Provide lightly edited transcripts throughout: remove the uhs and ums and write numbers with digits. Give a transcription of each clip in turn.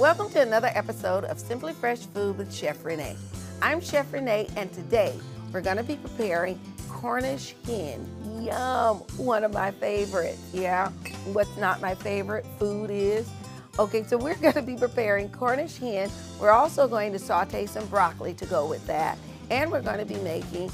Welcome to another episode of Simply Fresh Food with Chef Renee. I'm Chef Renee, and today we're going to be preparing Cornish hen. Yum, one of my favorites. Yeah, what's not my favorite food is? Okay, so we're going to be preparing Cornish hen. We're also going to saute some broccoli to go with that, and we're going to be making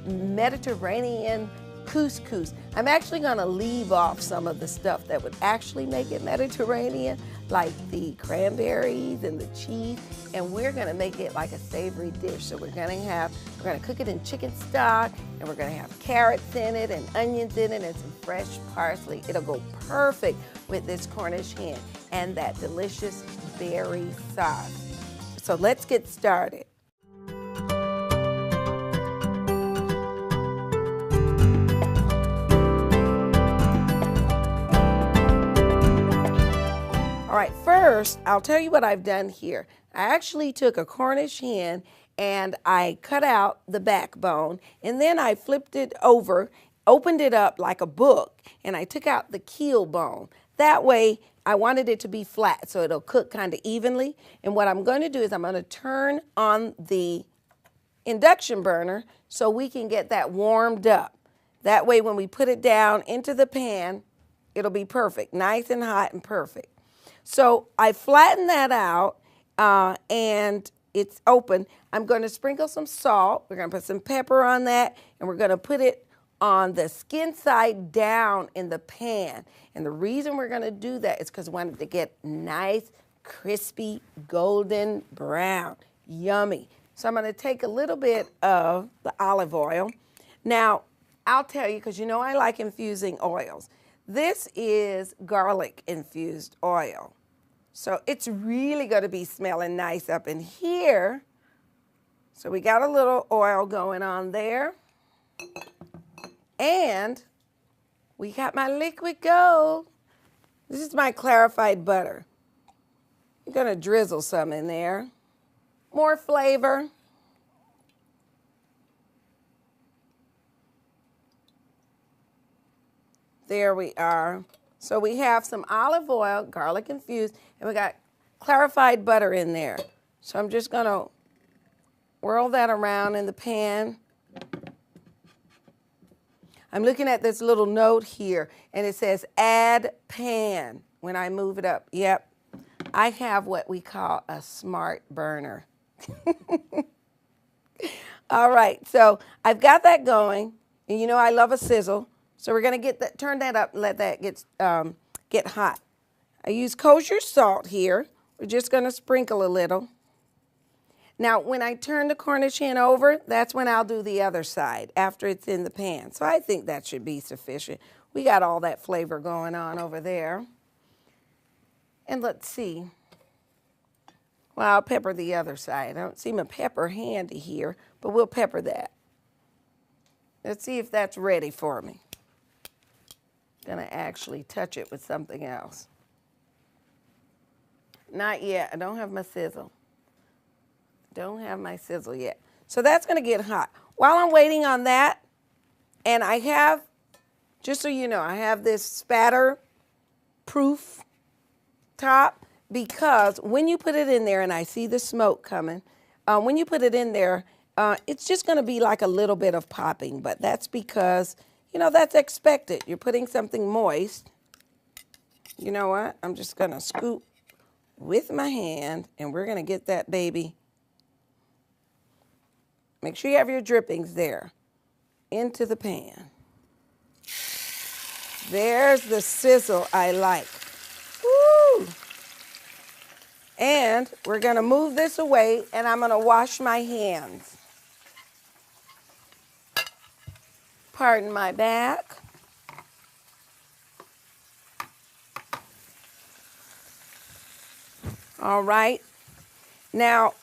Mediterranean couscous. I'm actually going to leave off some of the stuff that would actually make it Mediterranean, like the cranberries and the cheese, and we're going to make it like a savory dish. So we're going to cook it in chicken stock, and we're going to have carrots in it and onions in it and some fresh parsley. It'll go perfect with this Cornish hen and that delicious berry sauce. So let's get started. All right, first, I'll tell you what I've done here. I actually took a Cornish hen and I cut out the backbone, and then I flipped it over, opened it up like a book, and I took out the keel bone. That way, I wanted it to be flat so it'll cook kind of evenly. And what I'm going to do is I'm going to turn on the induction burner so we can get that warmed up. That way, when we put it down into the pan, it'll be perfect, nice and hot and perfect. So I flattened that out and it's open. I'm going to sprinkle some salt. We're going to put some pepper on that, and we're going to put it on the skin side down in the pan. And the reason we're going to do that is because we want it to get nice, crispy, golden brown. Yummy. So I'm going to take a little bit of the olive oil. Now, I'll tell you, because you know I like infusing oils. This is garlic infused oil. So it's really going to be smelling nice up in here. So we got a little oil going on there. And we got my liquid gold. This is my clarified butter. I'm going to drizzle some in there. More flavor. There we are. So we have some olive oil, garlic infused, and we got clarified butter in there. So I'm just going to whirl that around in the pan. I'm looking at this little note here, and it says add pan when I move it up. Yep, I have what we call a smart burner. All right, so I've got that going, and you know I love a sizzle. So we're going to turn that up and let that get hot. I use kosher salt here. We're just going to sprinkle a little. Now, when I turn the Cornish hen over, that's when I'll do the other side after it's in the pan. So I think that should be sufficient. We got all that flavor going on over there. And let's see. Well, I'll pepper the other side. I don't see my pepper handy here, but we'll pepper that. Let's see if that's ready for me. Gonna actually touch it with something else. Not yet. I don't have my sizzle. Don't have my sizzle yet. So that's gonna get hot. While I'm waiting on that, and I have, just so you know, I have this spatter proof top, because when you put it in there, and I see the smoke coming, when you put it in there, it's just gonna be like a little bit of popping, but that's because you know, that's expected. You're putting something moist. You know what? I'm just going to scoop with my hand, and we're going to get that baby. Make sure you have your drippings there into the pan. There's the sizzle I like. Woo! And we're going to move this away, and I'm going to wash my hands. Pardon my back. All right. Now,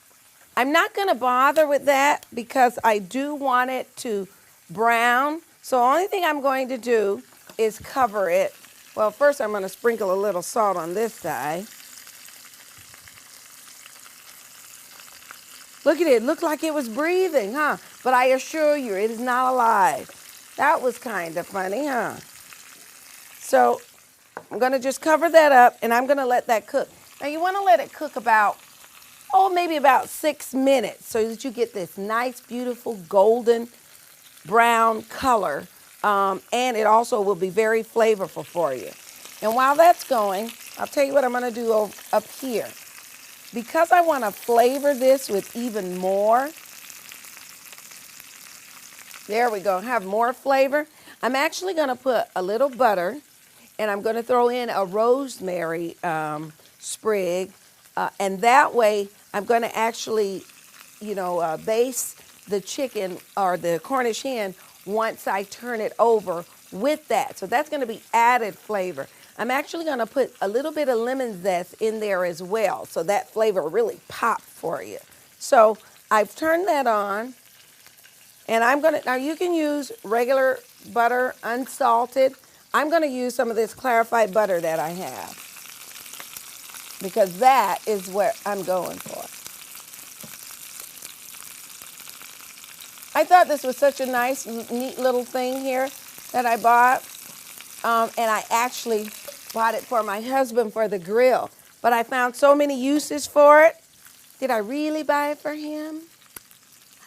I'm not going to bother with that because I do want it to brown. So the only thing I'm going to do is cover it. Well, first I'm going to sprinkle a little salt on this side. Look at it. It looked like it was breathing, huh? But I assure you, it is not alive. That was kind of funny, huh? So I'm going to just cover that up, and I'm going to let that cook. Now you want to let it cook about, maybe about 6 minutes so that you get this nice, beautiful, golden brown color. And it also will be very flavorful for you. And while that's going, I'll tell you what I'm going to do up here. Because I want to flavor this with even more, there we go, have more flavor. I'm actually going to put a little butter, and I'm going to throw in a rosemary sprig. And that way, I'm going to actually, baste the chicken or the Cornish hen once I turn it over with that. So that's going to be added flavor. I'm actually going to put a little bit of lemon zest in there as well, so that flavor will really pop for you. So I've turned that on, and now you can use regular butter, unsalted. I'm going to use some of this clarified butter that I have, because that is what I'm going for. I thought this was such a nice, neat little thing here that I bought. And I actually bought it for my husband for the grill. But I found so many uses for it. Did I really buy it for him?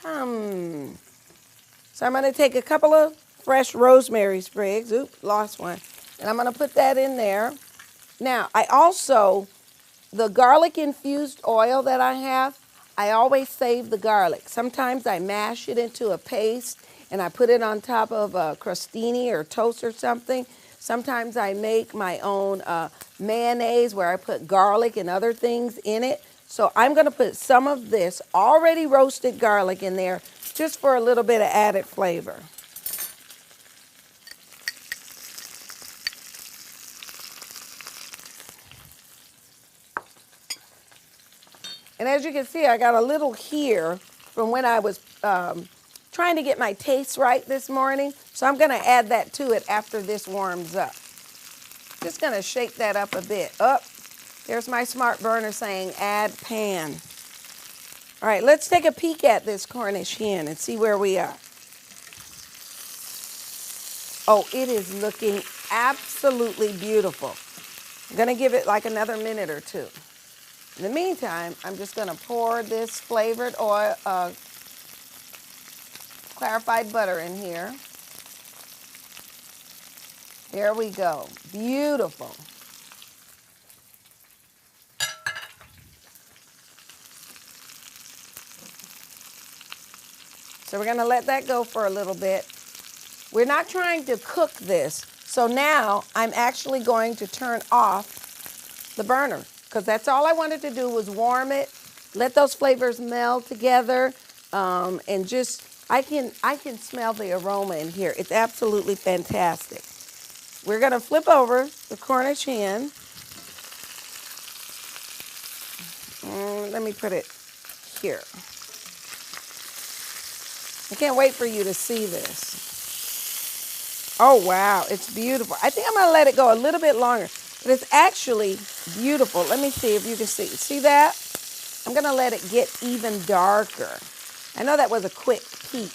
So I'm going to take a couple of fresh rosemary sprigs. Oops, lost one. And I'm going to put that in there. Now, the garlic infused oil that I have, I always save the garlic. Sometimes I mash it into a paste and I put it on top of a crostini or toast or something. Sometimes I make my own mayonnaise where I put garlic and other things in it. So I'm going to put some of this already roasted garlic in there just for a little bit of added flavor. And as you can see, I got a little here from when I was trying to get my taste right this morning. So I'm going to add that to it after this warms up. Just going to shake that up a bit. There's my smart burner saying add pan. All right, let's take a peek at this Cornish hen and see where we are. Oh, it is looking absolutely beautiful. I'm going to give it like another minute or two. In the meantime, I'm just going to pour this flavored oil, clarified butter in here. There we go. Beautiful. So we're going to let that go for a little bit. We're not trying to cook this. So now I'm actually going to turn off the burner, because that's all I wanted to do was warm it, let those flavors meld together, and just, I can smell the aroma in here. It's absolutely fantastic. We're going to flip over the Cornish hen. Let me put it here. I can't wait for you to see this. Oh, wow, it's beautiful. I think I'm going to let it go a little bit longer, but it's actually beautiful. Let me see if you can see. See that? I'm going to let it get even darker. I know that was a quick peek,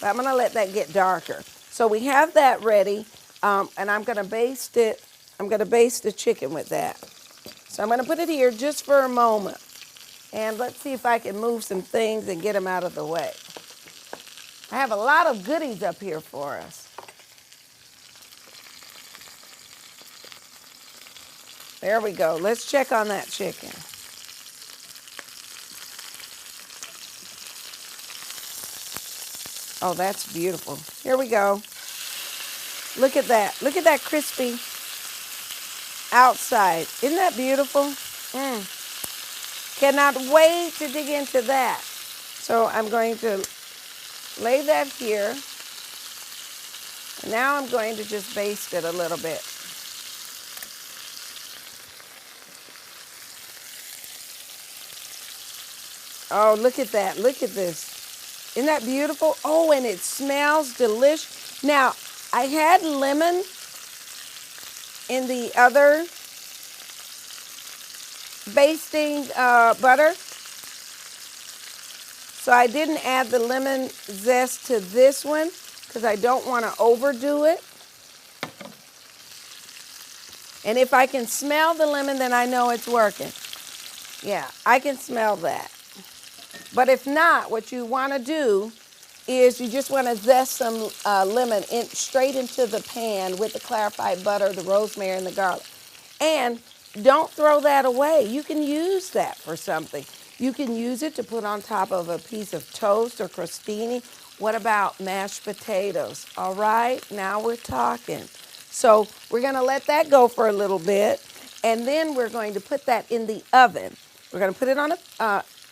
but I'm going to let that get darker. So we have that ready, and I'm going to baste it. I'm going to baste the chicken with that. So I'm going to put it here just for a moment, and let's see if I can move some things and get them out of the way. I have a lot of goodies up here for us. There we go. Let's check on that chicken. Oh, that's beautiful. Here we go. Look at that. Look at that crispy outside. Isn't that beautiful? Cannot wait to dig into that. So I'm going to lay that here. And now I'm going to just baste it a little bit. Oh, look at that. Look at this. Isn't that beautiful? Oh, and it smells delicious. Now, I had lemon in the other basting butter. So I didn't add the lemon zest to this one because I don't want to overdo it. And if I can smell the lemon, then I know it's working. Yeah, I can smell that. But if not, what you want to do is you just want to zest some lemon straight into the pan with the clarified butter, the rosemary, and the garlic. And don't throw that away. You can use that for something. You can use it to put on top of a piece of toast or crostini. What about mashed potatoes? All right, now we're talking. So we're going to let that go for a little bit, and then we're going to put that in the oven. We're going to put it on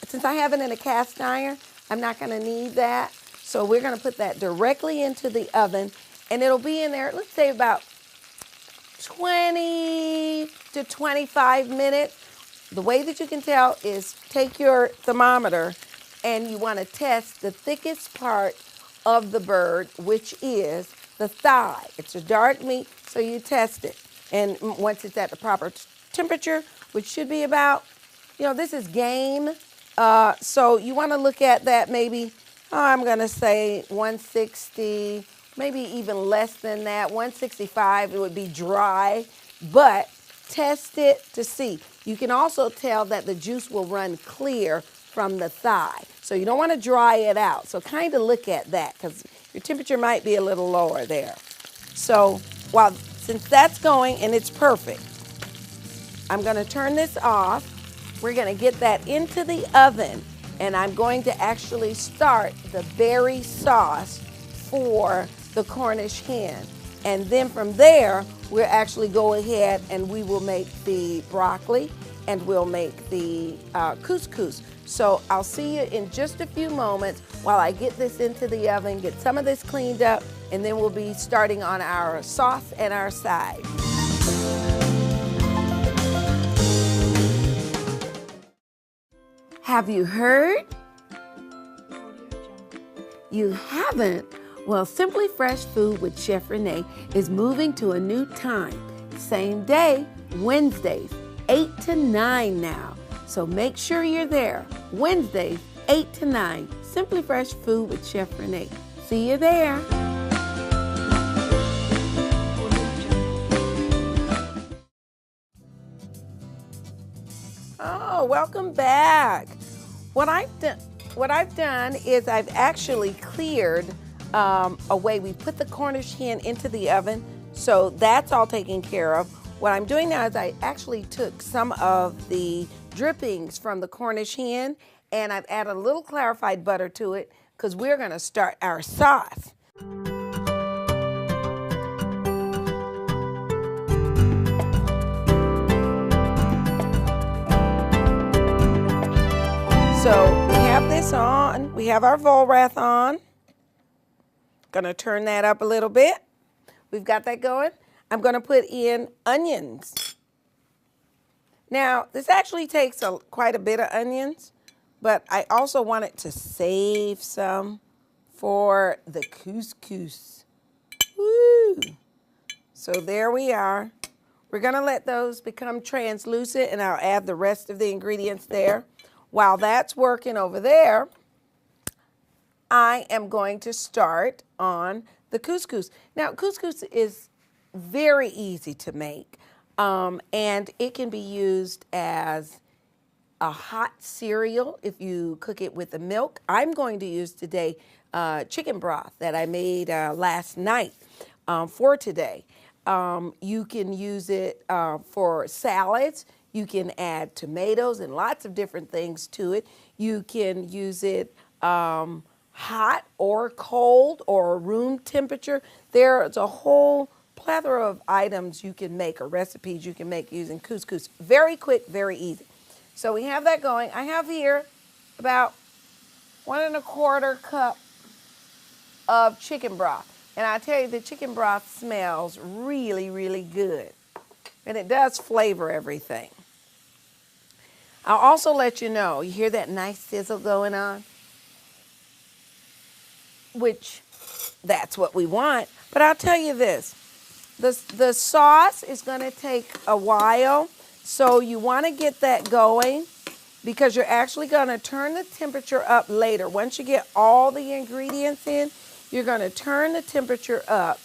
since I have it in a cast iron, I'm not going to need that. So we're going to put that directly into the oven, and it'll be in there, let's say about 20 to 25 minutes. The way that you can tell is take your thermometer and you want to test the thickest part of the bird, which is the thigh. It's a dark meat, so you test it. And once it's at the proper temperature, which should be about, this is game. So you want to look at that maybe, I'm going to say 160, maybe even less than that. 165, it would be dry, but test it to see. You can also tell that the juice will run clear from the thigh. So you don't want to dry it out. So kind of look at that because your temperature might be a little lower there. So since that's going and it's perfect, I'm going to turn this off. We're going to get that into the oven, and I'm going to actually start the berry sauce for the Cornish hen. And then from there, we'll actually go ahead and we will make the broccoli and we'll make the couscous. So I'll see you in just a few moments while I get this into the oven, get some of this cleaned up, and then we'll be starting on our sauce and our side. Have you heard? You haven't? Well, Simply Fresh Food with Chef Renee is moving to a new time. Same day, Wednesdays, 8 to 9 now. So make sure you're there. Wednesdays, 8 to 9. Simply Fresh Food with Chef Renee. See you there. Oh, welcome back. What I've done is I've actually cleared away. We put the Cornish hen into the oven, so that's all taken care of. What I'm doing now is I actually took some of the drippings from the Cornish hen and I've added a little clarified butter to it because we're going to start our sauce. So we have this on. We have our Volrath on. Gonna turn that up a little bit. We've got that going. I'm gonna put in onions. Now, this actually takes quite a bit of onions, but I also wanted to save some for the couscous. Woo! So there we are. We're gonna let those become translucent and I'll add the rest of the ingredients there. While that's working over there, I am going to start on the couscous. Now, couscous is very easy to make, and it can be used as a hot cereal if you cook it with the milk. I'm going to use today chicken broth that I made last night for today. You can use it for salads. You can add tomatoes and lots of different things to it. You can use it hot or cold or room temperature. There's a whole plethora of items you can make or recipes you can make using couscous. Very quick, very easy. So we have that going. I have here about 1 1/4 cup of chicken broth. And I tell you, the chicken broth smells really, really good. And it does flavor everything. I'll also let you know, you hear that nice sizzle going on? Which, that's what we want. But I'll tell you this, the sauce is going to take a while, so you want to get that going because you're actually going to turn the temperature up later. Once you get all the ingredients in, you're going to turn the temperature up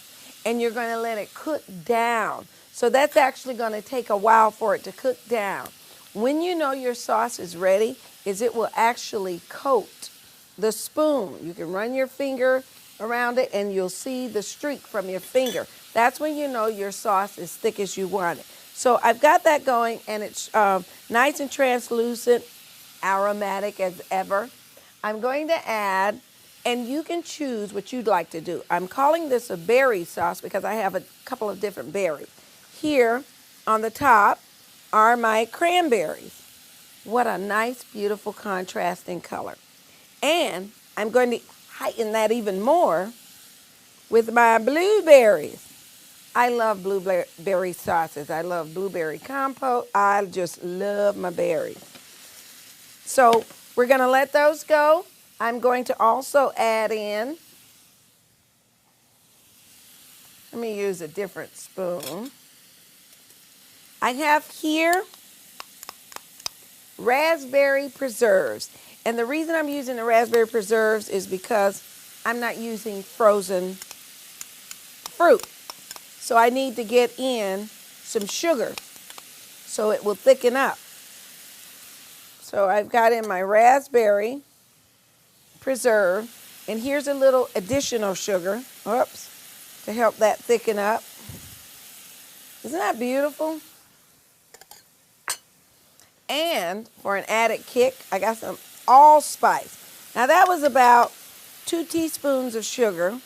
and you're going to let it cook down. So that's actually going to take a while for it to cook down. When you know your sauce is ready, is it will actually coat the spoon. You can run your finger around it and you'll see the streak from your finger. That's when you know your sauce is thick as you want it. So I've got that going, and it's nice and translucent, aromatic as ever. I'm going to add, and you can choose what you'd like to do. I'm calling this a berry sauce because I have a couple of different berries. Here on the top are my cranberries. What a nice, beautiful contrasting color. And I'm going to heighten that even more with my blueberries. I love blueberry sauces. I love blueberry compote. I just love my berries. So we're going to let those go. I'm going to also add in, let me use a different spoon. I have here raspberry preserves. And the reason I'm using the raspberry preserves is because I'm not using frozen fruit. So I need to get in some sugar so it will thicken up. So I've got in my raspberry preserve, and here's a little additional sugar, to help that thicken up. Isn't that beautiful? And for an added kick, I got some allspice. Now that was about 2 teaspoons of sugar,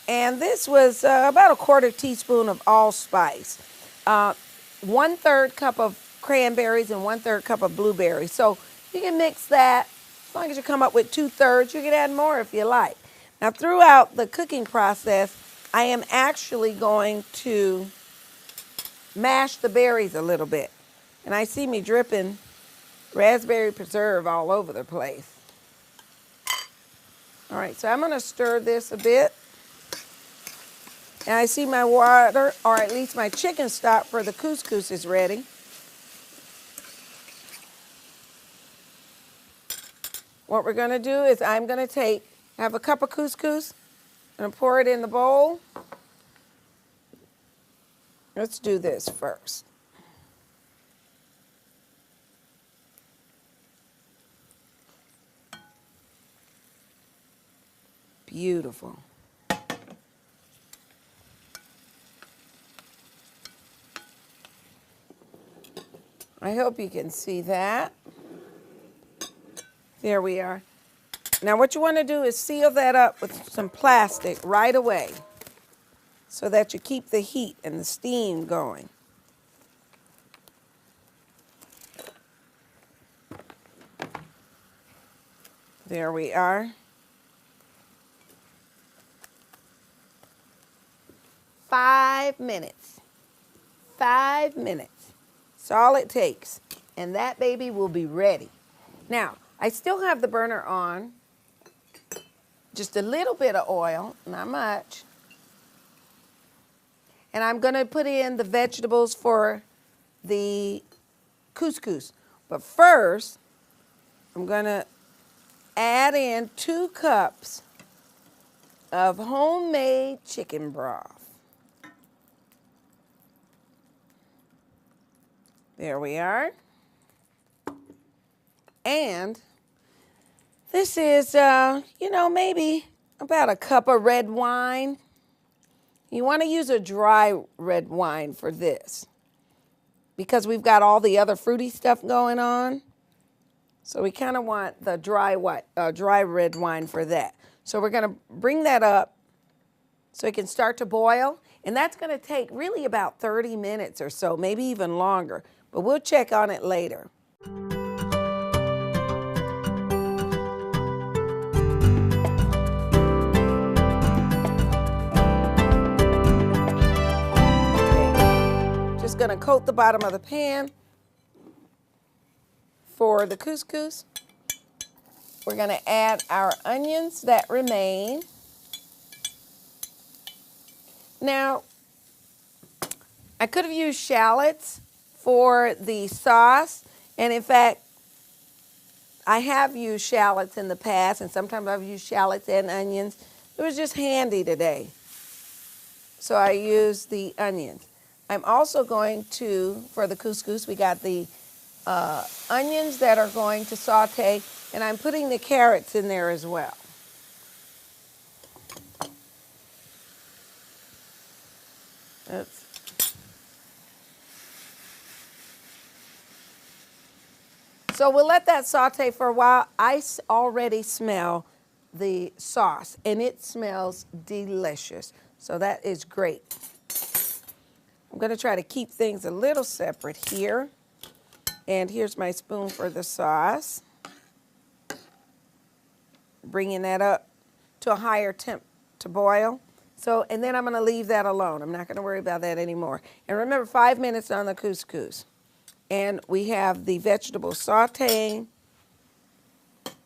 and this was about a 1/4 teaspoon of allspice. 1/3 cup of cranberries and 1/3 cup of blueberries. So you can mix that. As long as you come up with 2/3, you can add more if you like. Now throughout the cooking process, I am actually going to mash the berries a little bit. And I see me dripping raspberry preserve all over the place. All right, so I'm going to stir this a bit. And I see my water, or at least my chicken stock for the couscous is ready. What we're going to do is I'm going to have a cup of couscous and pour it in the bowl. Let's do this first. Beautiful. I hope you can see that. There we are. Now what you want to do is seal that up with some plastic right away so that you keep the heat and the steam going. There we are. 5 minutes. 5 minutes. That's all it takes. And that baby will be ready. Now, I still have the burner on. Just a little bit of oil, not much. And I'm going to put in the vegetables for the couscous. But first, I'm going to add in 2 cups of homemade chicken broth. There we are. And this is, maybe about a cup of red wine. You want to use a dry red wine for this because we've got all the other fruity stuff going on. So we kind of want the dry red wine for that. So we're going to bring that up so it can start to boil. And that's going to take really about 30 minutes or so, maybe even longer. But we'll check on it later. Just going to coat the bottom of the pan for the couscous. We're going to add our onions that remain. Now, I could have used shallots for the sauce, and in fact, I have used shallots in the past, and sometimes I've used shallots and onions. It was just handy today. So I use the onions. I'm also going to, for the couscous, we got the onions that are going to saute, and I'm putting the carrots in there as well. So we'll let that saute for a while. I already smell the sauce, and it smells delicious. So that is great. I'm going to try to keep things a little separate here. And here's my spoon for the sauce. Bringing that up to a higher temp to boil. So, and then I'm going to leave that alone. I'm not going to worry about that anymore. And remember, 5 minutes on the couscous. And we have the vegetable sauteing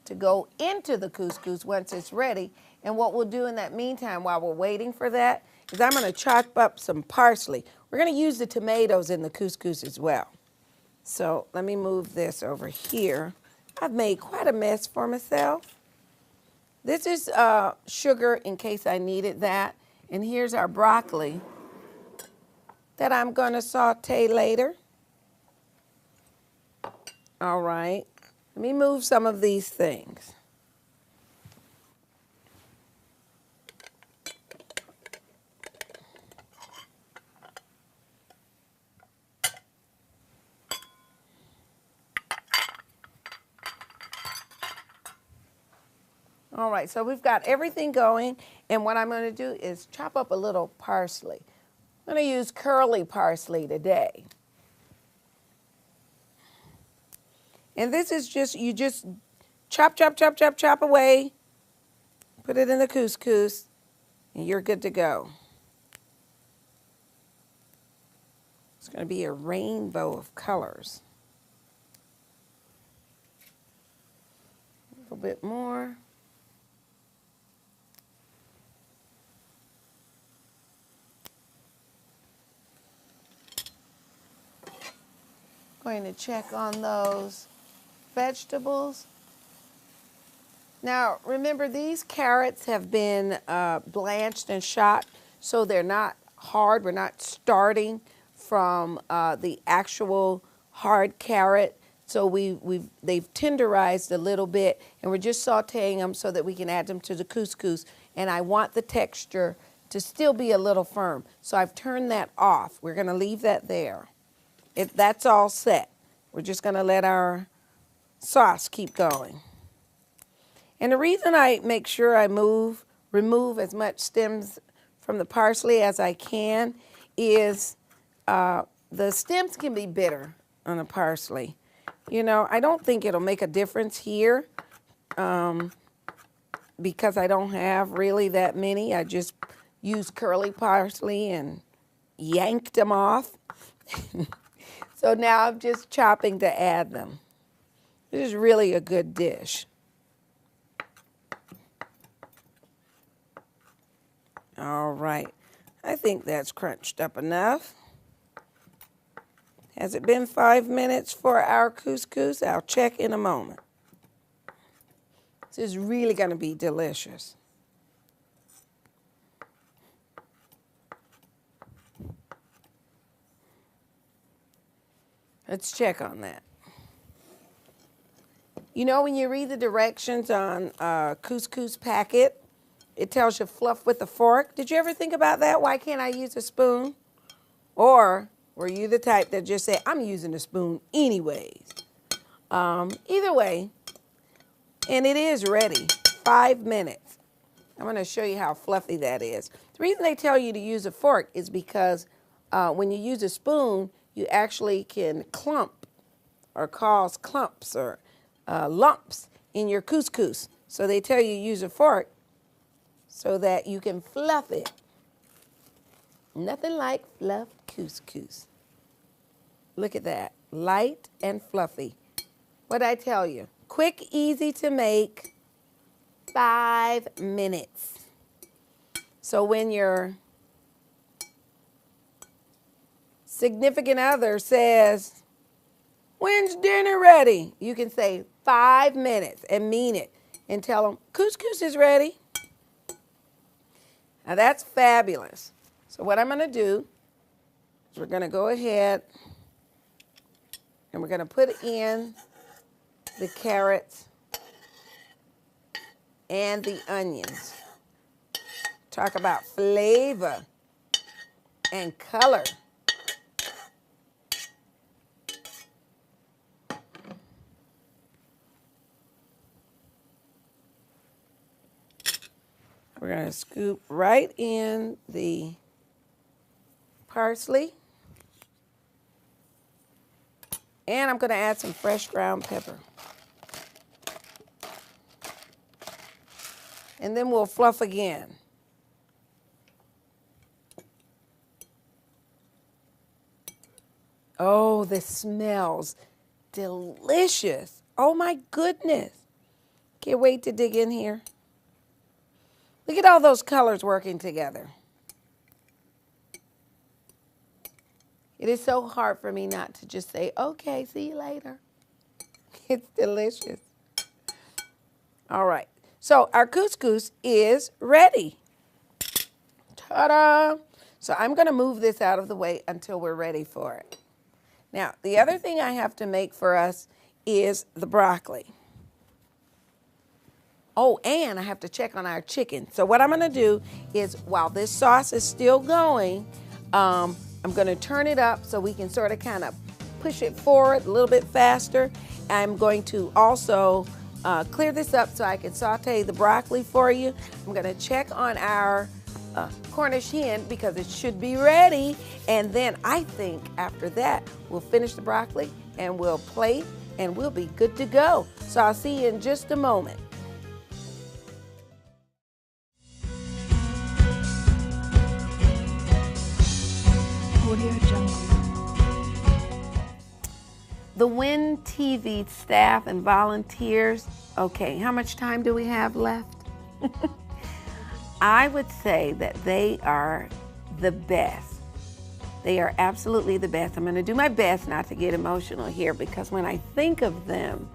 to go into the couscous once it's ready. And what we'll do in that meantime while we're waiting for that is I'm going to chop up some parsley. We're going to use the tomatoes in the couscous as well. So let me move this over here. I've made quite a mess for myself. This is sugar in case I needed that. And here's our broccoli that I'm going to saute later. All right, let me move some of these things. All right, so we've got everything going, and what I'm going to do is chop up a little parsley. I'm going to use curly parsley today. And this is just, you just chop, chop, chop, chop, chop away, put it in the couscous, and you're good to go. It's going to be a rainbow of colors. A little bit more. Going to check on those vegetables. Now, remember, these carrots have been blanched and shot, so they're not hard. We're not starting from the actual hard carrot. So they've tenderized a little bit, and we're just sauteing them so that we can add them to the couscous. And I want the texture to still be a little firm. So I've turned that off. We're going to leave that there. That's all set. We're just going to let our sauce keep going. And the reason I make sure I remove as much stems from the parsley as I can is the stems can be bitter on the parsley. You know, I don't think it'll make a difference here because I don't have really that many. I just used curly parsley and yanked them off. So now I'm just chopping to add them. This is really a good dish. All right, I think that's crunched up enough. Has it been 5 minutes for our couscous? I'll check in a moment. This is really going to be delicious. Let's check on that. You know, when you read the directions on a couscous packet, it tells you fluff with a fork. Did you ever think about that? Why can't I use a spoon? Or were you the type that just said, I'm using a spoon anyways? Either way, and it is ready. 5 minutes. I'm going to show you how fluffy that is. The reason they tell you to use a fork is because when you use a spoon, you actually can clump or cause clumps or lumps in your couscous. So they tell you use a fork so that you can fluff it. Nothing like fluffed couscous. Look at that, light and fluffy. What'd I tell you? Quick, easy to make, 5 minutes. So when your significant other says, when's dinner ready? You can say 5 minutes and mean it and tell them, couscous is ready. Now that's fabulous. So what I'm going to do is we're going to go ahead and we're going to put in the carrots and the onions. Talk about flavor and color. We're going to scoop right in the parsley. And I'm going to add some fresh ground pepper. And then we'll fluff again. Oh, this smells delicious. Oh my goodness. Can't wait to dig in here. Look at all those colors working together. It is so hard for me not to just say, okay, see you later. It's delicious. All right. So our couscous is ready. Ta-da! So I'm going to move this out of the way until we're ready for it. Now, the other thing I have to make for us is the broccoli. Oh, and I have to check on our chicken. So what I'm going to do is, while this sauce is still going, I'm going to turn it up so we can sort of kind of push it forward a little bit faster. I'm going to also clear this up so I can saute the broccoli for you. I'm going to check on our Cornish hen because it should be ready. And then I think after that, we'll finish the broccoli and we'll plate and we'll be good to go. So I'll see you in just a moment. The Win TV staff and volunteers, okay, how much time do we have left? I would say that they are the best. They are absolutely the best. I'm going to do my best not to get emotional here because when I think of them,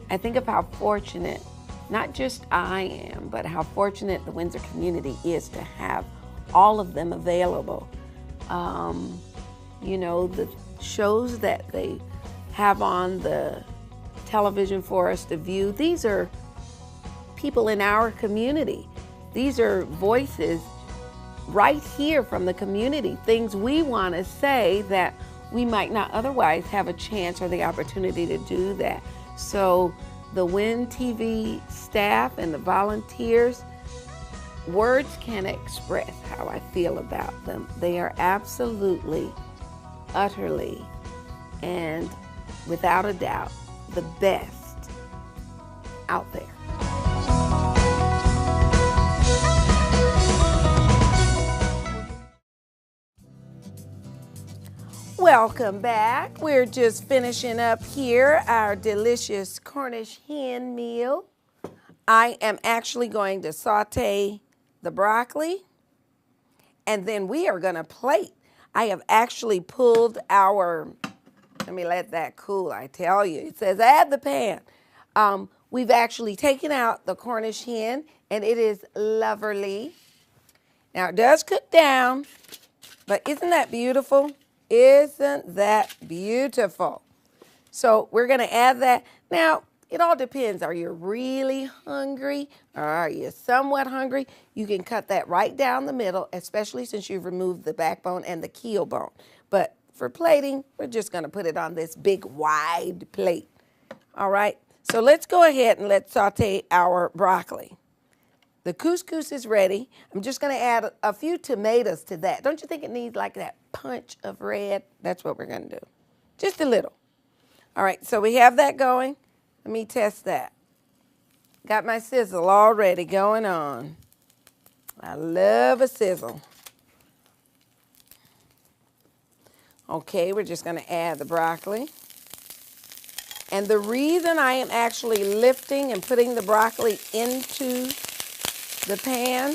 I think of how fortunate, not just I am, but how fortunate the Windsor community is to have all of them available. You know, the shows that they have on the television for us to view, these are people in our community. These are voices right here from the community, things we want to say that we might not otherwise have a chance or the opportunity to do that. So the Win TV staff and the volunteers, words can't express how I feel about them. They are absolutely, utterly, and without a doubt, the best out there. Welcome back. We're just finishing up here our delicious Cornish hen meal. I am actually going to saute the broccoli and then we are going to plate. I have actually pulled our, let me let that cool, I tell you. It says add the pan. We've actually taken out the Cornish hen and it is lovely. Now it does cook down, but isn't that beautiful? Isn't that beautiful? So we're going to add that. Now, it all depends. Are you really hungry or are you somewhat hungry? You can cut that right down the middle, especially since you've removed the backbone and the keel bone. But for plating, we're just going to put it on this big wide plate. All right. So let's go ahead and let's saute our broccoli. The couscous is ready. I'm just going to add a few tomatoes to that. Don't you think it needs like that punch of red? That's what we're going to do. Just a little. All right, so we have that going. Let me test that. Got my sizzle already going on. I love a sizzle. Okay, we're just going to add the broccoli. And the reason I am actually lifting and putting the broccoli into the pan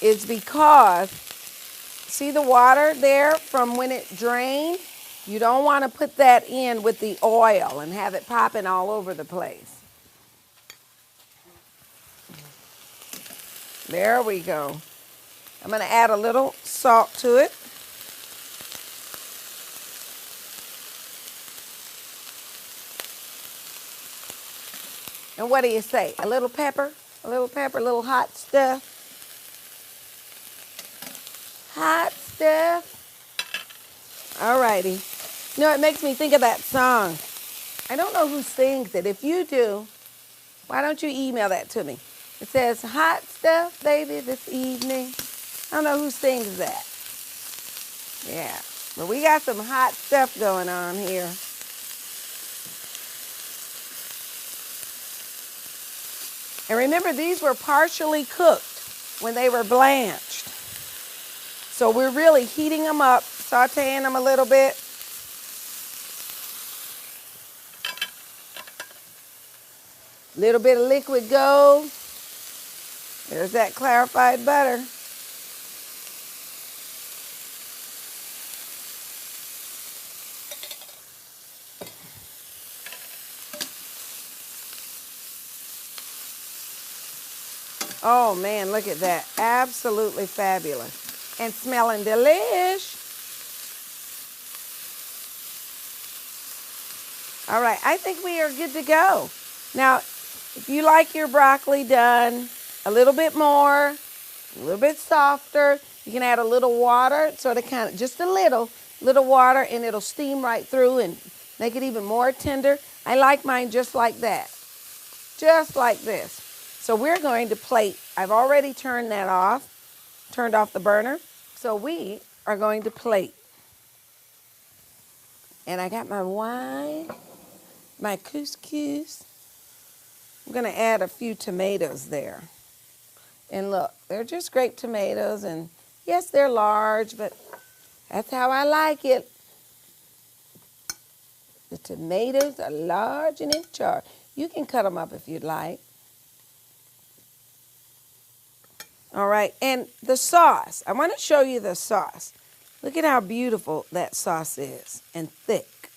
is because, see the water there from when it drained? You don't want to put that in with the oil and have it popping all over the place. There we go. I'm going to add a little salt to it. And what do you say? A little pepper? A little pepper, a little hot stuff. Hot stuff. All righty. You know, it makes me think of that song. I don't know who sings it. If you do, why don't you email that to me? It says, hot stuff, baby, this evening. I don't know who sings that. Yeah, but we got some hot stuff going on here. And remember, these were partially cooked when they were blanched. So we're really heating them up, sauteing them a little bit. Little bit of liquid gold. There's that clarified butter. Oh man, look at that. Absolutely fabulous. And smelling delish. All right, I think we are good to go. Now, if you like your broccoli done a little bit more, a little bit softer, you can add a little water, sort of kind of, just a little water, and it'll steam right through and make it even more tender. I like mine just like that, just like this. So we're going to plate. I've already turned that off, turned off the burner. So we are going to plate. And I got my wine, my couscous. I'm going to add a few tomatoes there. And look, they're just grape tomatoes. And yes, they're large, but that's how I like it. The tomatoes are large and in charge. You can cut them up if you'd like. All right, and the sauce. I want to show you the sauce. Look at how beautiful that sauce is and thick.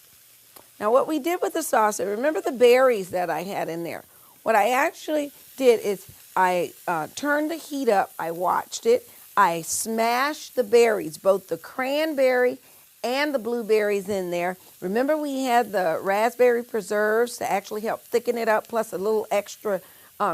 Now, what we did with the sauce, remember the berries that I had in there. What I actually did is I turned the heat up. I watched it. I smashed the berries, both the cranberry and the blueberries in there. Remember we had the raspberry preserves to actually help thicken it up, plus a little extra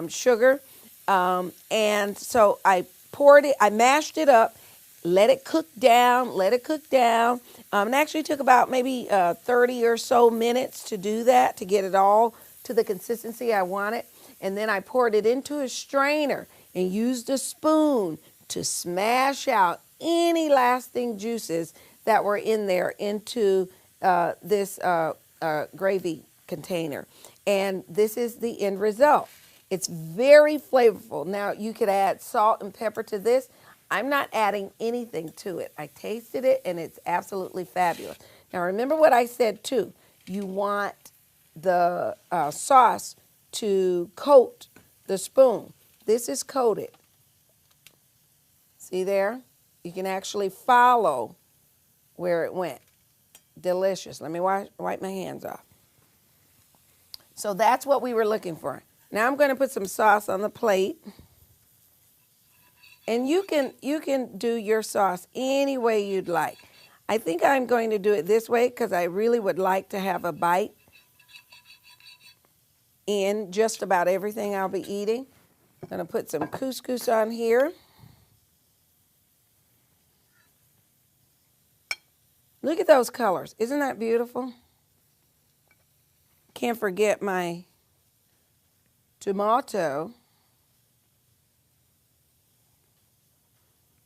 sugar. And so I poured it, I mashed it up, let it cook down. It actually took about maybe 30 or so minutes to do that, to get it all to the consistency I wanted. And then I poured it into a strainer and used a spoon to smash out any lasting juices that were in there into this gravy container. And this is the end result. It's very flavorful. Now, you could add salt and pepper to this. I'm not adding anything to it. I tasted it, and it's absolutely fabulous. Now, remember what I said, too. You want the sauce to coat the spoon. This is coated. See there? You can actually follow where it went. Delicious. Let me wipe my hands off. So that's what we were looking for. Now I'm going to put some sauce on the plate. And you can do your sauce any way you'd like. I think I'm going to do it this way because I really would like to have a bite in just about everything I'll be eating. I'm going to put some couscous on here. Look at those colors. Isn't that beautiful? Can't forget my tomato.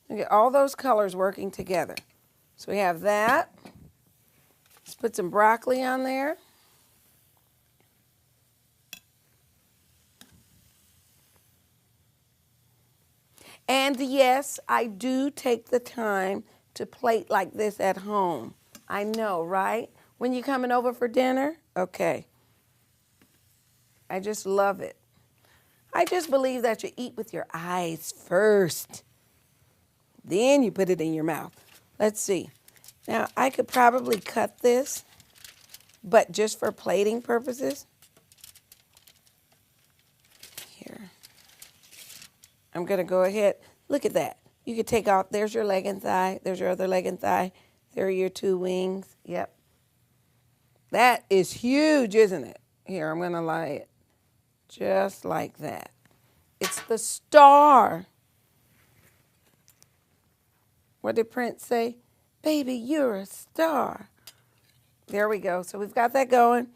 Look at all those colors working together. So we have that. Let's put some broccoli on there. And yes, I do take the time to plate like this at home. I know, right? When you're coming over for dinner? Okay. I just love it. I just believe that you eat with your eyes first. Then you put it in your mouth. Let's see. Now, I could probably cut this, but just for plating purposes. Here. I'm going to go ahead. Look at that. You could take off. There's your leg and thigh. There's your other leg and thigh. There are your 2 wings. Yep. That is huge, isn't it? Here, I'm going to lie it just like that. It's the star. What did Prince say? Baby, you're a star. There we go. So we've got that going.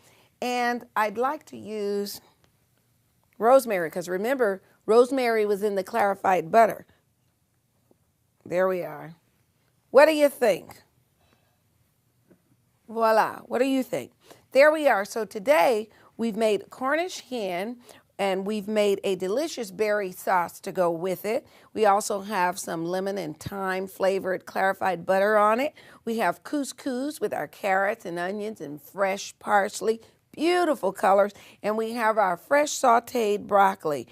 And I'd like to use rosemary, because remember, rosemary was in the clarified butter. There we are. What do you think? Voila. What do you think? There we are. So today we've made Cornish hen, and we've made a delicious berry sauce to go with it. We also have some lemon and thyme flavored clarified butter on it. We have couscous with our carrots and onions and fresh parsley. Beautiful colors. And we have our fresh sauteed broccoli.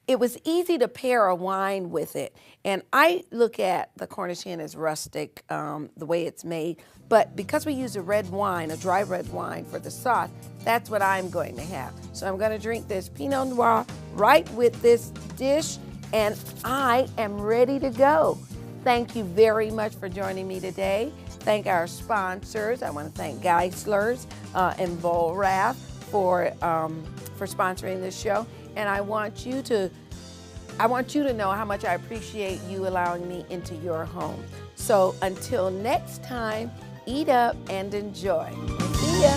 It was easy to pair a wine with it. And I look at the Cornish hen as rustic, the way it's made. But because we use a red wine, a dry red wine for the sauce, that's what I'm going to have. So I'm going to drink this Pinot Noir right with this dish, and I am ready to go. Thank you very much for joining me today. Thank our sponsors. I want to thank Geisler's and Volrath for sponsoring this show. And I want you to know how much I appreciate you allowing me into your home. So until next time, eat up and enjoy. See ya.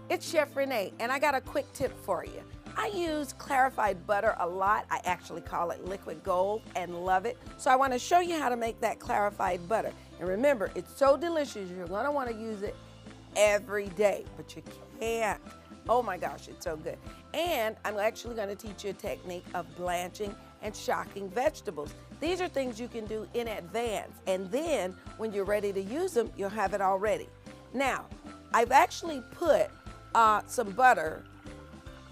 It's Chef Renee, and I got a quick tip for you. I use clarified butter a lot. I actually call it liquid gold and love it. So I want to show you how to make that clarified butter. And remember, it's so delicious, you're going to want to use it every day, but you can't. Oh my gosh, it's so good. And I'm actually going to teach you a technique of blanching and shocking vegetables. These are things you can do in advance, and then when you're ready to use them, you'll have it all ready. Now, I've actually put some butter.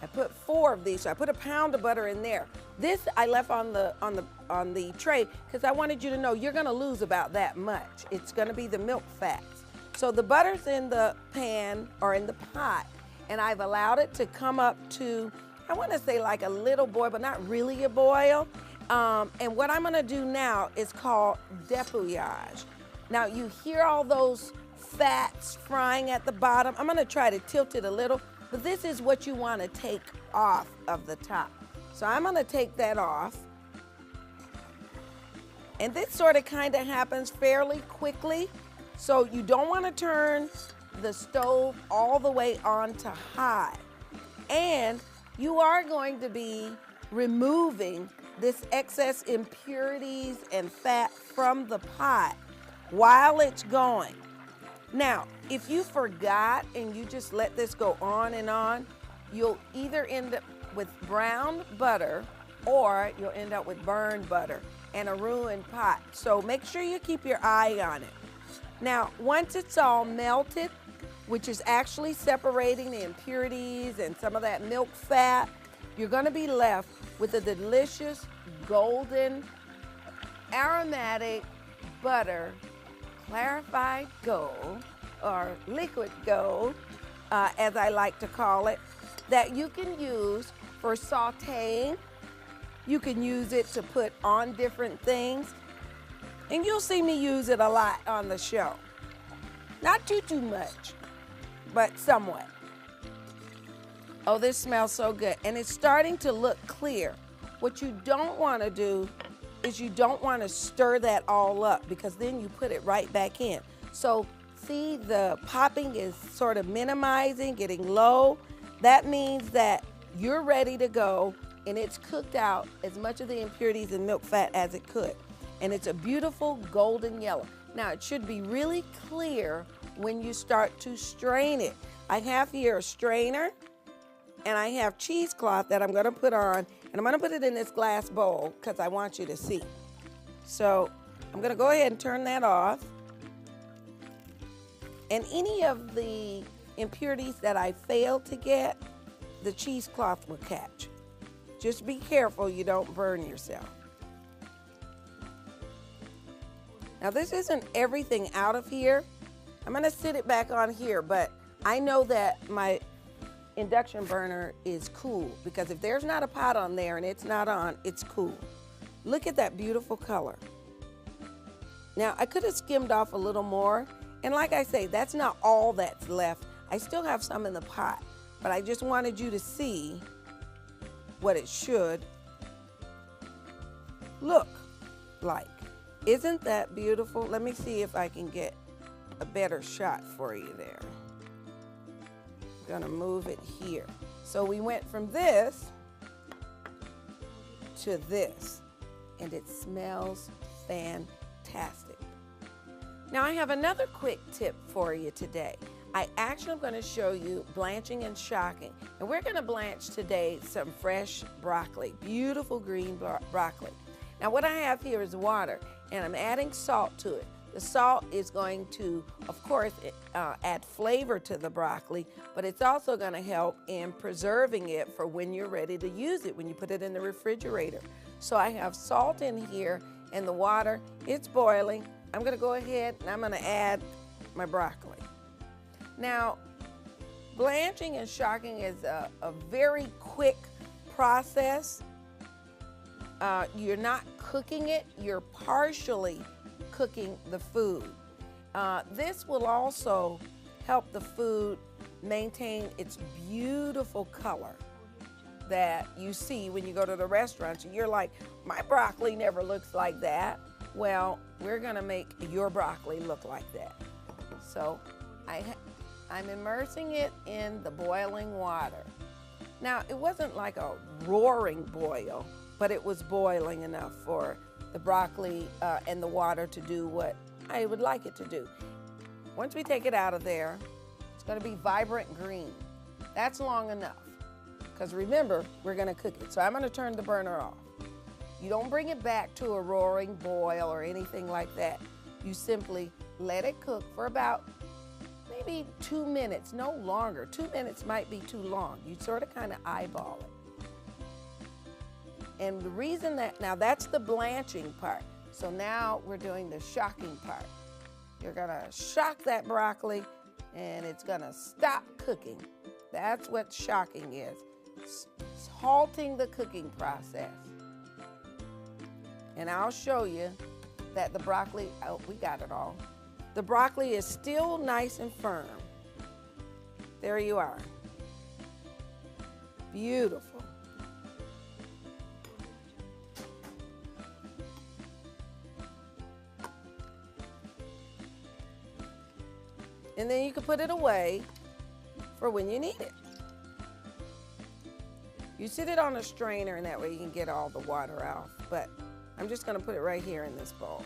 I put 4 of these, so I put a pound of butter in there. This I left on the tray because I wanted you to know you're going to lose about that much. It's going to be the milk fats. So the butter's in the pan or in the pot, and I've allowed it to come up to, I want to say like a little boil, but not really a boil. And what I'm going to do now is called depouillage. Now you hear all those fats frying at the bottom. I'm going to try to tilt it a little, but this is what you want to take off of the top. So I'm going to take that off. And this sort of kind of happens fairly quickly. So you don't want to turn the stove all the way on to high. And you are going to be removing this excess impurities and fat from the pot while it's going. Now, if you forgot and you just let this go on and on, you'll either end up with brown butter or you'll end up with burned butter and a ruined pot. So make sure you keep your eye on it. Now, once it's all melted, which is actually separating the impurities and some of that milk fat, you're going to be left with a delicious golden aromatic butter, clarified gold, or liquid gold, as I like to call it, that you can use for sauteing. You can use it to put on different things, and you'll see me use it a lot on the show. Not too much, but somewhat. Oh, this smells so good, and it's starting to look clear. What you don't want to do is you don't want to stir that all up, because then you put it right back in. So see, the popping is sort of minimizing, getting low. That means that you're ready to go, and it's cooked out as much of the impurities and milk fat as it could. And it's a beautiful golden yellow. Now, it should be really clear when you start to strain it. I have here a strainer, and I have cheesecloth that I'm going to put on, and I'm going to put it in this glass bowl because I want you to see. So I'm going to go ahead and turn that off. And any of the impurities that I failed to get, the cheesecloth will catch. Just be careful you don't burn yourself. Now this isn't everything out of here. I'm gonna sit it back on here, but I know that my induction burner is cool, because if there's not a pot on there and it's not on, it's cool. Look at that beautiful color. Now I could have skimmed off a little more, and like I say, that's not all that's left. I still have some in the pot, but I just wanted you to see what it should look like. Isn't that beautiful? Let me see if I can get a better shot for you there. I'm gonna move it here. So we went from this to this, and it smells fantastic. Now I have another quick tip for you today. I actually am going to show you blanching and shocking. And we're going to blanch today some fresh broccoli, beautiful green broccoli. Now what I have here is water, and I'm adding salt to it. The salt is going to, of course, add flavor to the broccoli, but it's also going to help in preserving it for when you're ready to use it, when you put it in the refrigerator. So I have salt in here, and the water, it's boiling. I'm going to go ahead and I'm going to add my broccoli. Now, blanching and shocking is a very quick process. You're not cooking it, you're partially cooking the food. This will also help the food maintain its beautiful color that you see when you go to the restaurants. You're like, my broccoli never looks like that. Well, we're gonna make your broccoli look like that. So I'm immersing it in the boiling water. Now, it wasn't like a roaring boil, but it was boiling enough for the broccoli and the water to do what I would like it to do. Once we take it out of there, it's gonna be vibrant green. That's long enough, because remember, we're gonna cook it. So I'm gonna turn the burner off. You don't bring it back to a roaring boil or anything like that. You simply let it cook for about maybe 2 minutes, no longer. 2 minutes might be too long. You sort of kind of eyeball it. And the reason that, now that's the blanching part. So now we're doing the shocking part. You're gonna shock that broccoli and it's gonna stop cooking. That's what shocking is. It's halting the cooking process. And I'll show you that the broccoli, oh, we got it all. The broccoli is still nice and firm. There you are. Beautiful. And then you can put it away for when you need it. You sit it on a strainer, and that way you can get all the water out. But I'm just gonna put it right here in this bowl,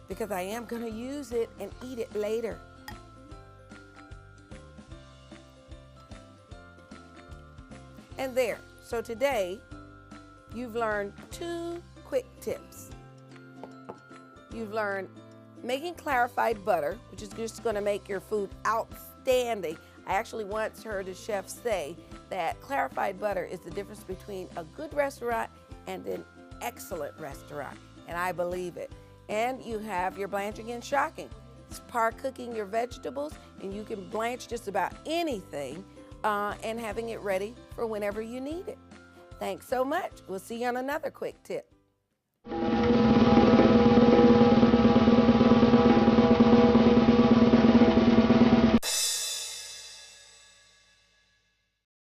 because I am gonna use it and eat it later. And there, so today, you've learned 2 quick tips. You've learned making clarified butter, which is just gonna make your food outstanding. I actually once heard a chef say that clarified butter is the difference between a good restaurant and an excellent restaurant, and I believe it. And you have your blanching and shocking. It's par cooking your vegetables, and you can blanch just about anything and having it ready for whenever you need it. Thanks so much. We'll see you on another quick tip.